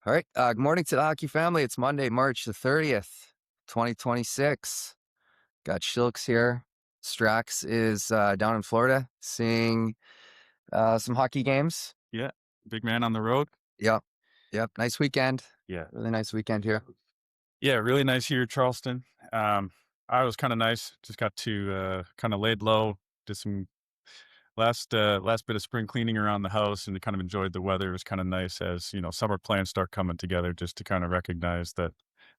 All right. Good morning to the hockey family. It's Monday, March the 30th, 2026. Got Shilks here. Strax is down in Florida seeing some hockey games. Yeah, big man on the road. Yep. Yep. Nice weekend. Yeah. Really nice weekend here. Yeah, really nice here, Charleston. I was kinda nice, just got to, kinda laid low, did some last bit of spring cleaning around the house and kind of enjoyed the weather. It was kinda nice as, summer plans start coming together just to kinda recognize that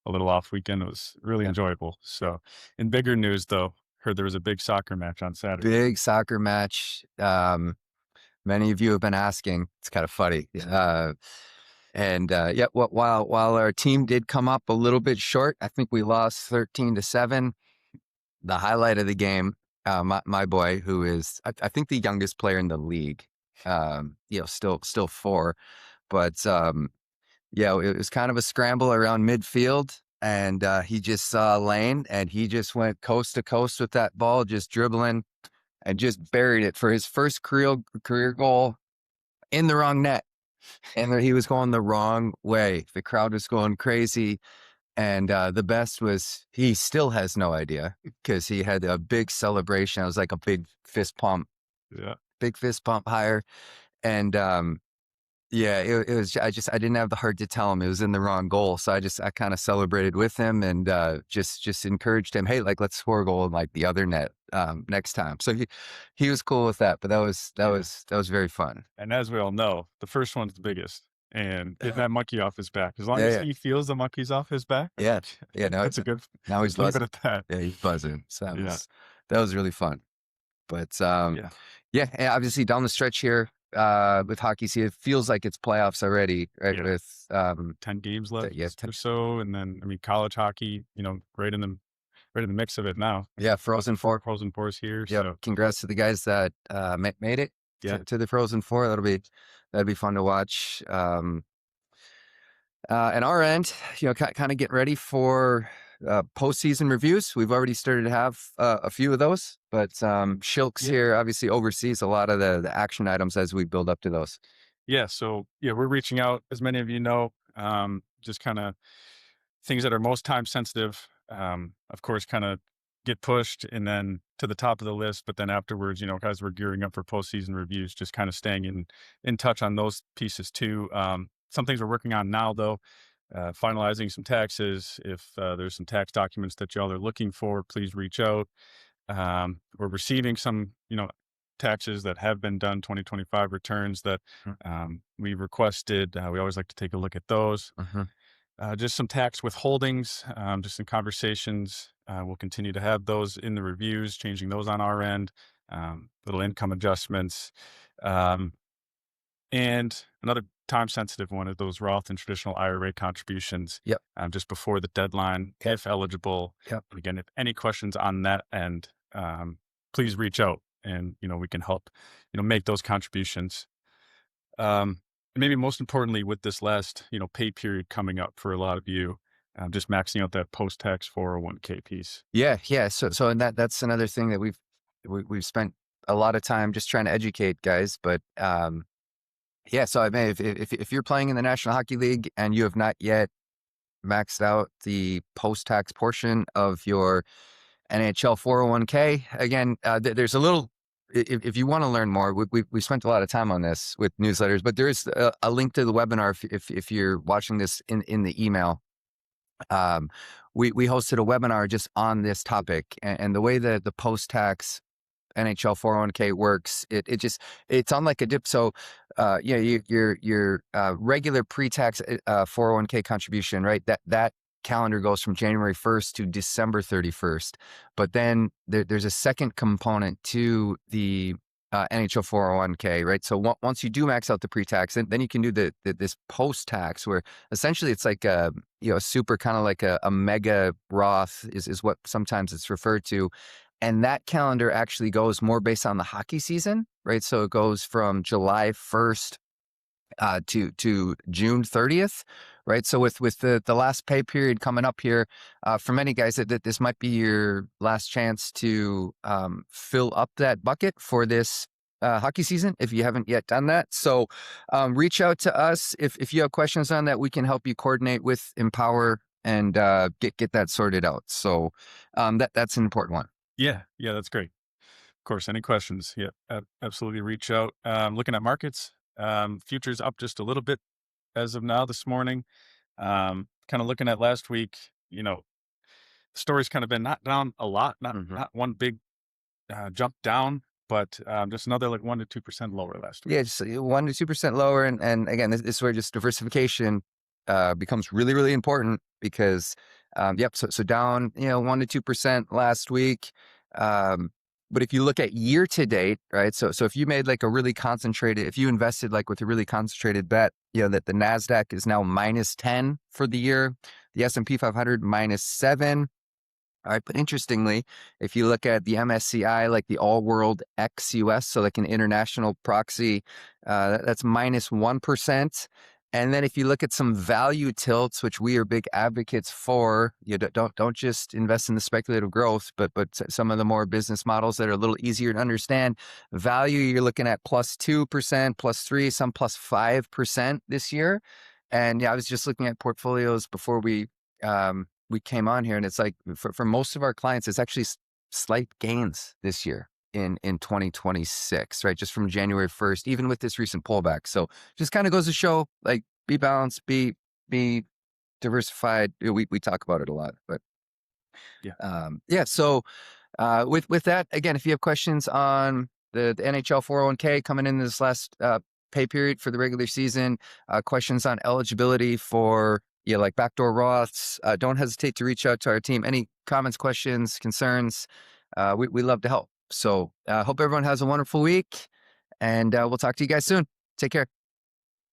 a little off weekend was really Yep. enjoyable. So, in bigger news, though, heard there was a big soccer match on Saturday. Big soccer match. Many of you have been asking. It's kind of funny. Yeah, while our team did come up a little bit short, I think we lost 13-7. The highlight of the game, my boy, who is I think the youngest player in the league, still four, but yeah, it was kind of a scramble around midfield, and he just saw a lane, and he just went coast to coast with that ball, just dribbling, and just buried it for his first career goal in the wrong net, and he was going the wrong way. The crowd was going crazy. And the best was he still has no idea because he had a big celebration. It was like a Yeah. big fist pump higher. And yeah, it was, I didn't have the heart to tell him it was in the wrong goal. So I kind of celebrated with him and just encouraged him, hey, like, let's score a goal in like the other net next time. So he was cool with that, but that was very fun. And as we all know, the first one's the biggest, and getting that monkey off his back. As long Yeah, as yeah, he feels the monkey's off his back, yeah, yeah. that's a good Now he's let's leave it buzzing. at that. Yeah, he's buzzing. So Yeah, that was really fun. But yeah, yeah, and obviously down the stretch here with hockey, see, it feels like it's playoffs already, right? yeah. With 10 games yeah, left or so, and then, I mean, college hockey, right in the mix of it now. yeah, Frozen Four. Frozen Four's here, Yep. so Congrats to the guys that made it yeah. to the Frozen Four. That'd be fun to watch. And our end, kind of getting ready for postseason reviews. We've already started to have a few of those, but Shilks Yeah. here obviously oversees a lot of the action items as we build up to those. Yeah, so, yeah, we're reaching out, as many of you know, just kinda things that are most time sensitive, of course, kinda get pushed and then to the top of the list, but then afterwards, as we're gearing up for postseason reviews, just kinda staying in touch on those pieces too. Some things we're working on now, though, finalizing some taxes. If, there's some tax documents that y'all are looking for, please reach out. We're receiving some, taxes that have been done, 2025 returns that, we requested. We always like to take a look at those. Mm-hmm. Just some tax withholdings, just some conversations. We'll continue to have those in the reviews, changing those on our end, little income adjustments. Um, and another time sensitive one is those Roth and traditional IRA contributions Yep. just before the deadline, if eligible. Yep. Again, if any questions on that end, please reach out and, we can help, make those contributions. Maybe most importantly, with this last, pay period coming up for a lot of you, just maxing out that post-tax 401k piece. Yeah, yeah. So and that's another thing that we've spent a lot of time just trying to educate guys. But yeah, so I mean, if you're playing in the National Hockey League and you have not yet maxed out the post-tax portion of your NHL 401k, again, there's a little. If you want to learn more, we spent a lot of time on this with newsletters, but there is a link to the webinar if you're watching this in the email. We hosted a webinar just on this topic and the way that the post-tax NHL 401k works. It's on like a dip. So, your regular pre-tax 401k contribution, right? That calendar goes from January 1st to December 31st. But then there's a second component to the NHL 401k, right? So once you do max out the pre-tax, then you can do this post-tax where essentially it's like a super kind of like a mega Roth is what sometimes it's referred to. And that calendar actually goes more based on the hockey season, right? So it goes from July 1st to June 30th, right? So with the last pay period coming up here, for many guys, that this might be your last chance to fill up that bucket for this hockey season if you haven't yet done that. So reach out to us if you have questions on that. We can help you coordinate with Empower and get that sorted out. So that's an important one. Yeah, yeah, that's great. Of course, any questions? Yeah, absolutely. Reach out. Looking at markets, futures up just a little bit as of now this morning. Kind of looking at last week, the story's kind of been not down a lot, Mhm. not one big jump down, but just another like 1 to 2% lower last week. Yeah, just 1 to 2% lower, and again, this is where just diversification becomes really, really important because, yep. So down, 1 to 2% last week. Um, but if you look at year to date, right? So if you made like a really concentrated, if you invested like with a really concentrated bet, that the Nasdaq is now -10 for the year, the S&P 500 -7. All right, but interestingly, if you look at the MSCI, like the All World ex-US, so like an international proxy, that's -1%. And then if you look at some value tilts, which we are big advocates for, don't just invest in the speculative growth, but some of the more business models that are a little easier to understand. Value, you're looking at +2%, +3%, some +5% this year. And yeah, I was just looking at portfolios before we came on here, and it's like for most of our clients, it's actually slight gains this year in 2026, right? Just from January 1st, even with this recent pullback. So just kind of goes to show, like, be balanced, be diversified. We talk about it a lot, but Yeah. yeah. So with that, again, if you have questions on the NHL 401k coming in this last pay period for the regular season, questions on eligibility for like backdoor Roths, don't hesitate to reach out to our team. Any comments, questions, concerns, we love to help. So hope everyone has a wonderful week, and we'll talk to you guys soon. Take care.